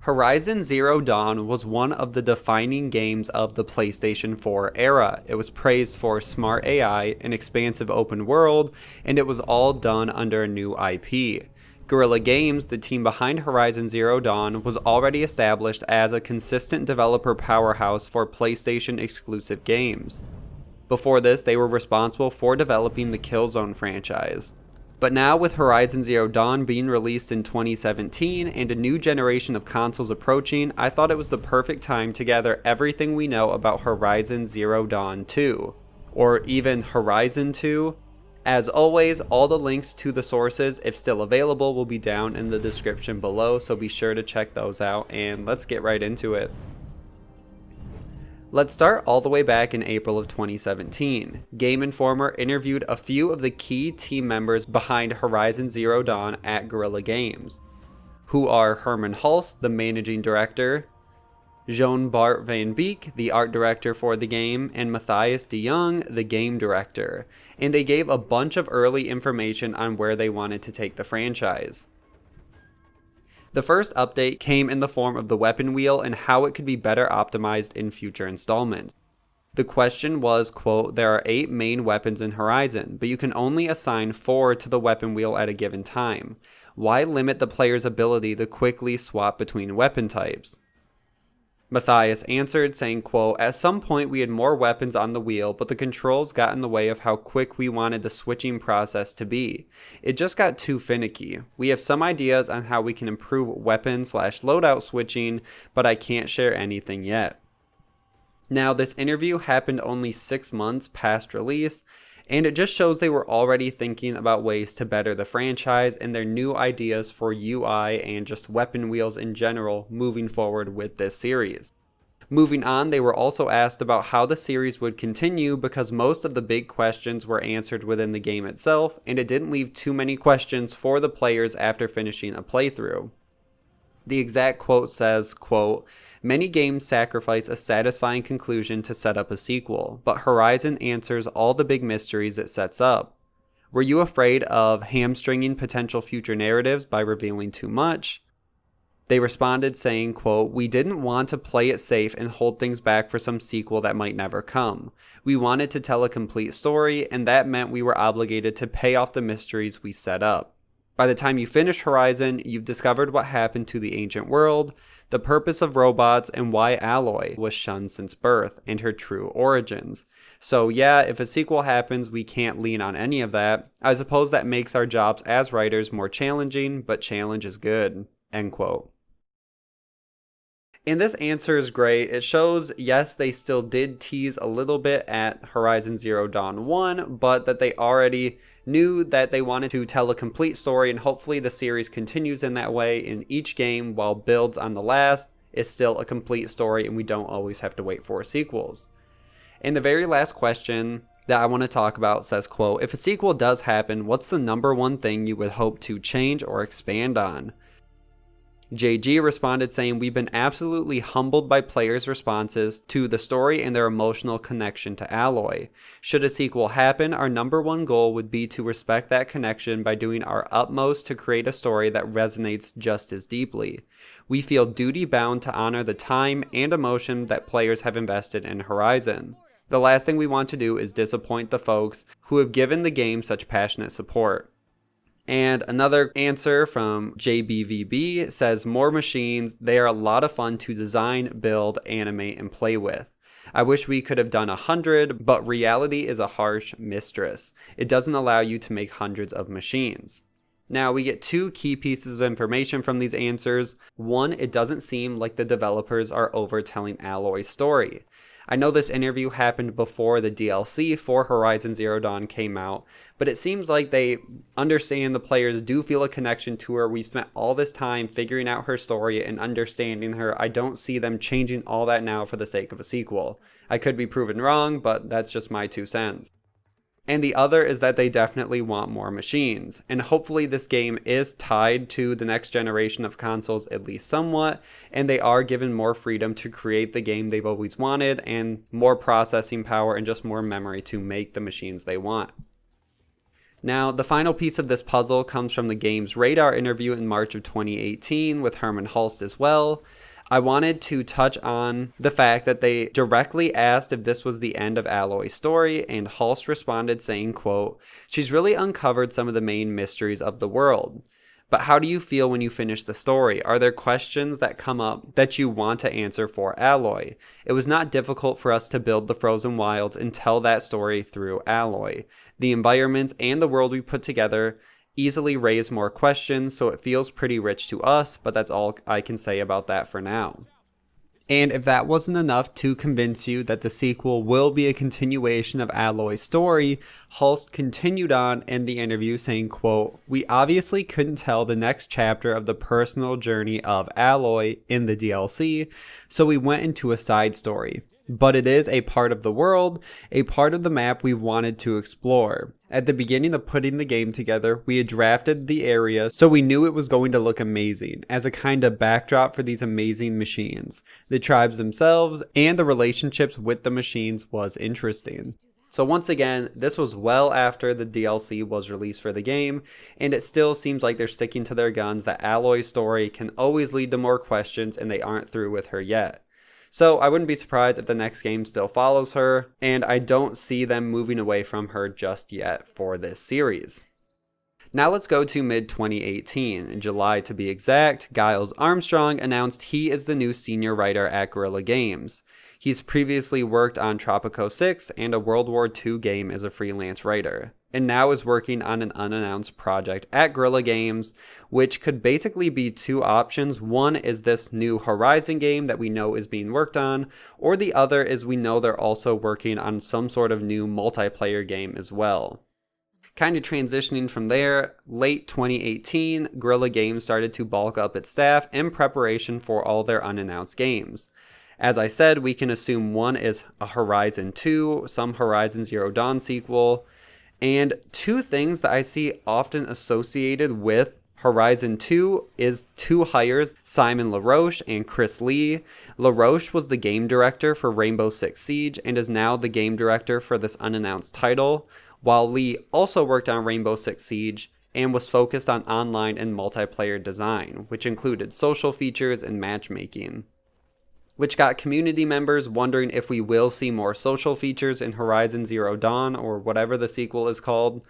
Horizon Zero Dawn was one of the defining games of the PlayStation 4 era. It was praised for smart AI, an expansive open world, and it was all done under a new IP. Guerrilla Games, the team behind Horizon Zero Dawn, was already established as a consistent developer powerhouse for PlayStation exclusive games. Before this, they were responsible for developing the Killzone franchise. But now, with Horizon Zero Dawn being released in 2017 and a new generation of consoles approaching, I thought it was the perfect time to gather everything we know about Horizon Zero Dawn 2, or even Horizon 2. As always, all the links to the sources, if still available, will be down in the description below, so be sure to check those out, and let's get right into it. Let's start all the way back in April of 2017. Game Informer interviewed a few of the key team members behind Horizon Zero Dawn at Guerrilla Games, who are Herman Hulst, the managing director, Jean Bart van Beek, the art director for the game, and Matthias de Jong, the game director, and they gave a bunch of early information on where they wanted to take the franchise. The first update came in the form of the weapon wheel and how it could be better optimized in future installments. The question was, quote, there are 8 main weapons in Horizon, but you can only assign 4 to the weapon wheel at a given time. Why limit the player's ability to quickly swap between weapon types? Matthias answered, saying, quote, at some point we had more weapons on the wheel, but the controls got in the way of how quick we wanted the switching process to be. It just got too finicky. We have some ideas on how we can improve weapon/loadout switching, but I can't share anything yet. Now, this interview happened only 6 months past release, and it just shows they were already thinking about ways to better the franchise and their new ideas for UI and just weapon wheels in general moving forward with this series. Moving on, they were also asked about how the series would continue because most of the big questions were answered within the game itself, and it didn't leave too many questions for the players after finishing a playthrough. The exact quote says, quote, many games sacrifice a satisfying conclusion to set up a sequel, but Horizon answers all the big mysteries it sets up. Were you afraid of hamstringing potential future narratives by revealing too much? They responded saying, quote, we didn't want to play it safe and hold things back for some sequel that might never come. We wanted to tell a complete story, and that meant we were obligated to pay off the mysteries we set up. By the time you finish Horizon, you've discovered what happened to the ancient world, the purpose of robots, and why Aloy was shunned since birth, and her true origins. So yeah, if a sequel happens, we can't lean on any of that. I suppose that makes our jobs as writers more challenging, but challenge is good. End quote. And this answer is great. It shows, yes, they still did tease a little bit at Horizon Zero Dawn 1, but that they already knew that they wanted to tell a complete story, and hopefully the series continues in that way in each game while builds on the last is still a complete story and we don't always have to wait for sequels. And the very last question that I want to talk about says, quote, if a sequel does happen, what's the number one thing you would hope to change or expand on? JG responded saying, we've been absolutely humbled by players' responses to the story and their emotional connection to Aloy. Should a sequel happen, our number one goal would be to respect that connection by doing our utmost to create a story that resonates just as deeply. We feel duty bound to honor the time and emotion that players have invested in Horizon. The last thing we want to do is disappoint the folks who have given the game such passionate support. And another answer from JBVB says, more machines, they are a lot of fun to design, build, animate, and play with. I wish we could have done 100, but reality is a harsh mistress. It doesn't allow you to make hundreds of machines. Now, we get 2 key pieces of information from these answers. One, it doesn't seem like the developers are overtelling Aloy's story. I know this interview happened before the DLC for Horizon Zero Dawn came out, but it seems like they understand the players do feel a connection to her. We spent all this time figuring out her story and understanding her. I don't see them changing all that now for the sake of a sequel. I could be proven wrong, but that's just my 2 cents. And the other is that they definitely want more machines. And hopefully this game is tied to the next generation of consoles at least somewhat, and they are given more freedom to create the game they've always wanted and more processing power and just more memory to make the machines they want. Now, the final piece of this puzzle comes from the game's Radar interview in March of 2018 with Herman Hulst as well. I wanted to touch on the fact that they directly asked if this was the end of Aloy's story, and Hulst responded saying, quote, "She's really uncovered some of the main mysteries of the world. But how do you feel when you finish the story? Are there questions that come up that you want to answer for Aloy? It was not difficult for us to build the Frozen Wilds and tell that story through Aloy. The environments and the world we put together easily raise more questions, so it feels pretty rich to us, but that's all I can say about that for now." And if that wasn't enough to convince you that the sequel will be a continuation of Aloy's story, Hulst continued on in the interview saying, quote, "We obviously couldn't tell the next chapter of the personal journey of Aloy in the DLC, so we went into a side story. But it is a part of the world, a part of the map we wanted to explore. At the beginning of putting the game together, we had drafted the area so we knew it was going to look amazing, as a kind of backdrop for these amazing machines. The tribes themselves and the relationships with the machines was interesting." So once again, this was well after the DLC was released for the game, and it still seems like they're sticking to their guns that Aloy's story can always lead to more questions and they aren't through with her yet. So I wouldn't be surprised if the next game still follows her, and I don't see them moving away from her just yet for this series. Now let's go to mid-2018. In July to be exact, Giles Armstrong announced he is the new senior writer at Guerrilla Games. He's previously worked on Tropico 6 and a World War II game as a freelance writer, and now is working on an unannounced project at Guerrilla Games, which could basically be two options. One is this new Horizon game that we know is being worked on, or the other is we know they're also working on some sort of new multiplayer game as well. Kind of transitioning from there, late 2018, Guerrilla Games started to bulk up its staff in preparation for all their unannounced games. As I said, we can assume one is a Horizon 2, some Horizon Zero Dawn sequel, and two things that I see often associated with Horizon 2 is two hires, Simon LaRoche and Chris Lee. LaRoche was the game director for Rainbow Six Siege and is now the game director for this unannounced title, while Lee also worked on Rainbow Six Siege and was focused on online and multiplayer design, which included social features and matchmaking, which got community members wondering if we will see more social features in Horizon Zero Dawn, or whatever the sequel is called,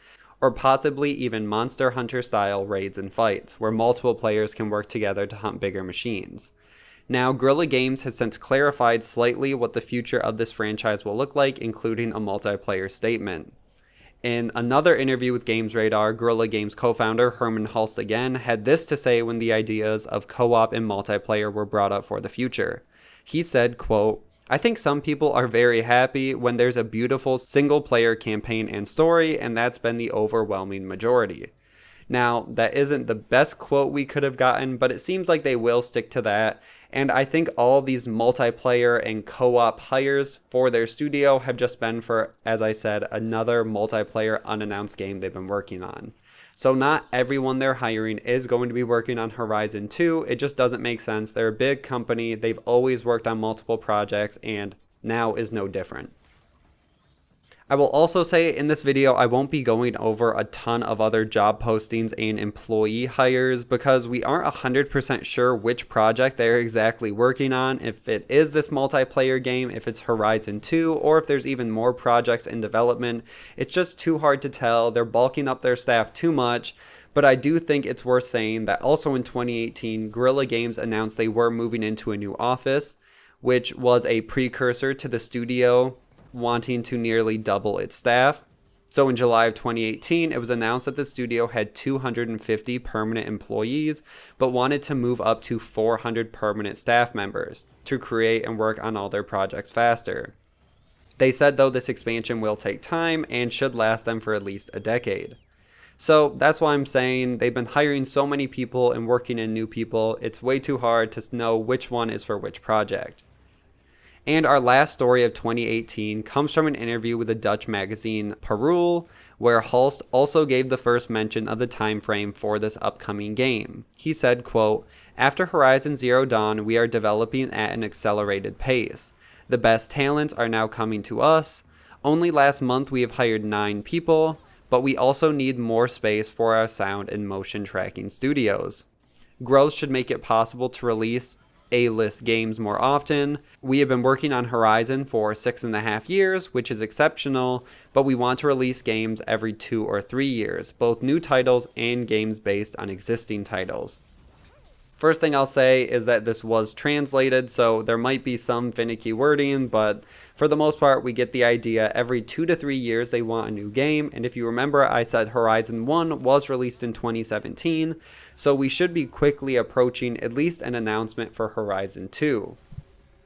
or possibly even Monster Hunter style raids and fights, where multiple players can work together to hunt bigger machines. Now, Guerrilla Games has since clarified slightly what the future of this franchise will look like, including a multiplayer statement. In another interview with Games Radar, Guerrilla Games co-founder Herman Hulst again had this to say when the ideas of co-op and multiplayer were brought up for the future. He said, quote, "I think some people are very happy when there's a beautiful single-player campaign and story, and that's been the overwhelming majority." Now, that isn't the best quote we could have gotten, but it seems like they will stick to that, and I think all these multiplayer and co-op hires for their studio have just been for, as I said, another multiplayer unannounced game they've been working on. So not everyone they're hiring is going to be working on Horizon 2, it just doesn't make sense. They're a big company, they've always worked on multiple projects, and now is no different. I will also say in this video, I won't be going over a ton of other job postings and employee hires because we aren't 100% sure which project they're exactly working on, if it is this multiplayer game, if it's Horizon 2, or if there's even more projects in development. It's just too hard to tell. They're bulking up their staff too much, but I do think it's worth saying that also in 2018, Guerrilla Games announced they were moving into a new office, which was a precursor to the studio wanting to nearly double its staff. So in July of 2018, it was announced that the studio had 250 permanent employees, but wanted to move up to 400 permanent staff members to create and work on all their projects faster. They said though this expansion will take time and should last them for at least a decade. So that's why I'm saying they've been hiring so many people and working in new people, it's way too hard to know which one is for which project. And our last story of 2018 comes from an interview with the Dutch magazine Parool, where Hulst also gave the first mention of the time frame for this upcoming game. He said, quote, "After Horizon Zero Dawn, we are developing at an accelerated pace. The best talents are now coming to us. Only last month we have hired 9 people. but we also need more space for our sound and motion tracking studios. Growth should make it possible to release A-list games more often. We have been working on Horizon for 6.5 years, which is exceptional, but we want to release games every 2 or 3 years, both new titles and games based on existing titles. First thing I'll say is that this was translated, so there might be some finicky wording, but for the most part, we get the idea. Every 2 to 3 years, they want a new game, and if you remember, I said Horizon 1 was released in 2017, so we should be quickly approaching at least an announcement for Horizon 2.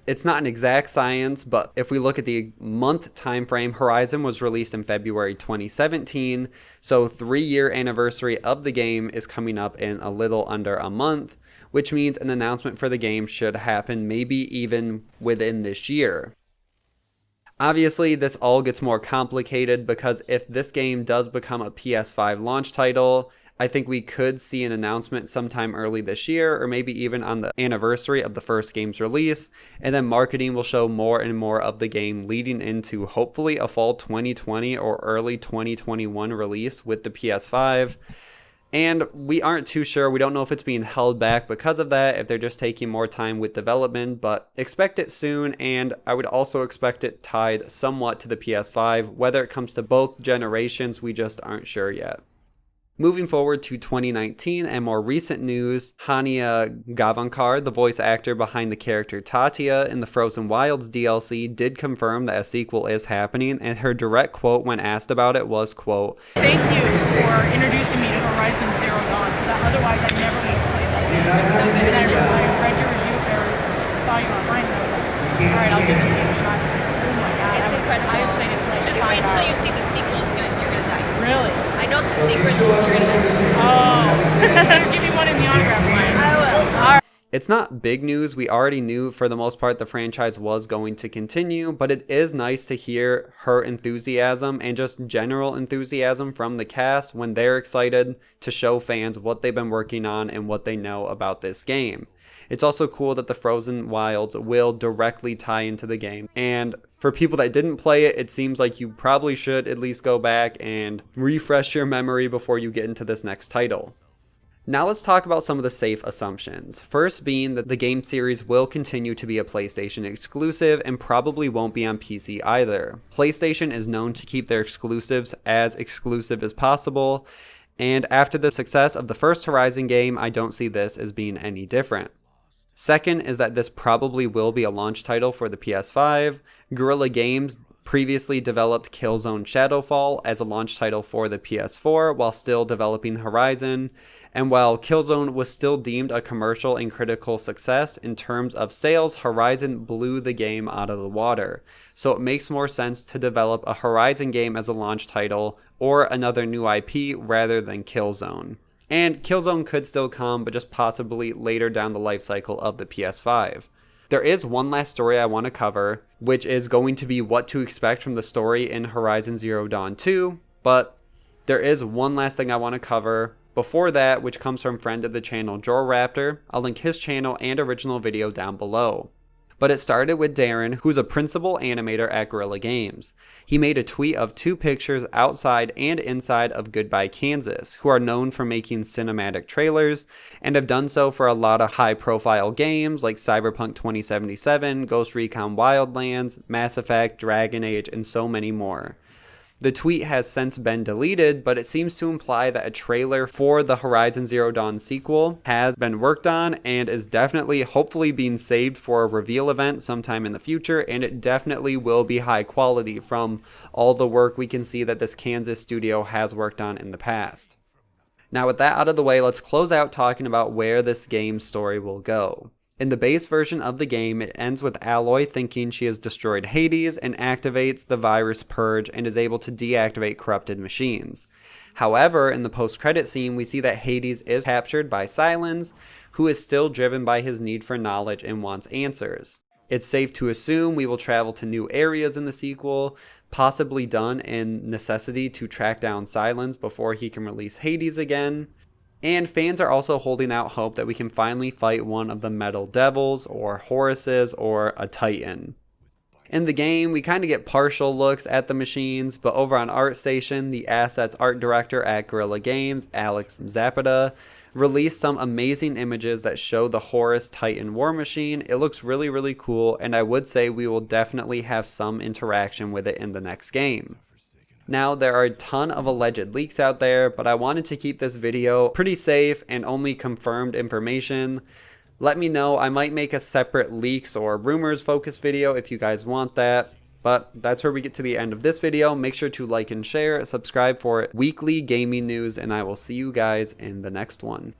It's not an exact science, but if we look at the month time frame, Horizon was released in February 2017, so 3-year anniversary of the game is coming up in a little under a month, which means an announcement for the game should happen maybe even within this year. Obviously, this all gets more complicated because if this game does become a PS5 launch title, I think we could see an announcement sometime early this year, or maybe even on the anniversary of the first game's release, and then marketing will show more and more of the game leading into hopefully a fall 2020 or early 2021 release with the PS5. And we aren't too sure. We don't know if it's being held back because of that, if they're just taking more time with development, but expect it soon, and I would also expect it tied somewhat to the PS5. Whether it comes to both generations, we just aren't sure yet. Moving forward to 2019 and more recent news, Hania Gavankar, the voice actor behind the character Tatia in the Frozen Wilds DLC, did confirm that a sequel is happening, and her direct quote when asked about it was, quote, "Thank you for introducing me to Horizon Zero Dawn, because otherwise I never would have played that game." So good. I read your review or saw you online, and I was like, all right, I'll give this game a shot. Oh my god. It's incredible. I played it for like Just wait until you see the sequel, you're gonna die. Really? I know some secrets, you're gonna die. Oh. Give me one in the autograph line. I will. All right. It's not big news. We already knew for the most part the franchise was going to continue, but it is nice to hear her enthusiasm and just general enthusiasm from the cast when they're excited to show fans what they've been working on and what they know about this game. It's also cool that the Frozen Wilds will directly tie into the game. And for people that didn't play it, it seems like you probably should at least go back and refresh your memory before you get into this next title. Now let's talk about some of the safe assumptions. First being that the game series will continue to be a PlayStation exclusive and probably won't be on PC either. PlayStation is known to keep their exclusives as exclusive as possible, and after the success of the first Horizon game, I don't see this as being any different. Second is that this probably will be a launch title for the PS5. Guerrilla Games previously developed Killzone Shadowfall as a launch title for the PS4 while still developing Horizon, and while Killzone was still deemed a commercial and critical success in terms of sales, Horizon blew the game out of the water. So it makes more sense to develop a Horizon game as a launch title or another new IP rather than Killzone. And Killzone could still come, but just possibly later down the life cycle of the PS5. There is one last story I want to cover, which is going to be what to expect from the story in Horizon Zero Dawn 2, but there is one last thing I want to cover before that, which comes from friend of the channel, JorRaptor. I'll link his channel and original video down below. But it started with Darren, who's a principal animator at Guerrilla Games. He made a tweet of 2 pictures outside and inside of Goodbye Kansas, who are known for making cinematic trailers, and have done so for a lot of high-profile games like Cyberpunk 2077, Ghost Recon Wildlands, Mass Effect, Dragon Age, and so many more. The tweet has since been deleted, but it seems to imply that a trailer for the Horizon Zero Dawn sequel has been worked on and is definitely, hopefully, being saved for a reveal event sometime in the future, and it definitely will be high quality from all the work we can see that this Kansas studio has worked on in the past. Now with that out of the way, let's close out talking about where this game's story will go. In the base version of the game, it ends with Aloy thinking she has destroyed Hades and activates the virus Purge and is able to deactivate corrupted machines. However, in the post-credit scene, we see that Hades is captured by Sylens, who is still driven by his need for knowledge and wants answers. It's safe to assume we will travel to new areas in the sequel, possibly done in necessity to track down Sylens before he can release Hades again. And fans are also holding out hope that we can finally fight one of the Metal Devils, or Horuses, or a Titan. In the game, we kind of get partial looks at the machines, but over on ArtStation, the asset's art director at Guerrilla Games, Alex Zapata, released some amazing images that show the Horus Titan war machine. It looks really, really cool, and I would say we will definitely have some interaction with it in the next game. Now, there are a ton of alleged leaks out there, but I wanted to keep this video pretty safe and only confirmed information. Let me know, I might make a separate leaks or rumors focused video if you guys want that. But that's where we get to the end of this video. Make sure to like and share, subscribe for weekly gaming news, and I will see you guys in the next one.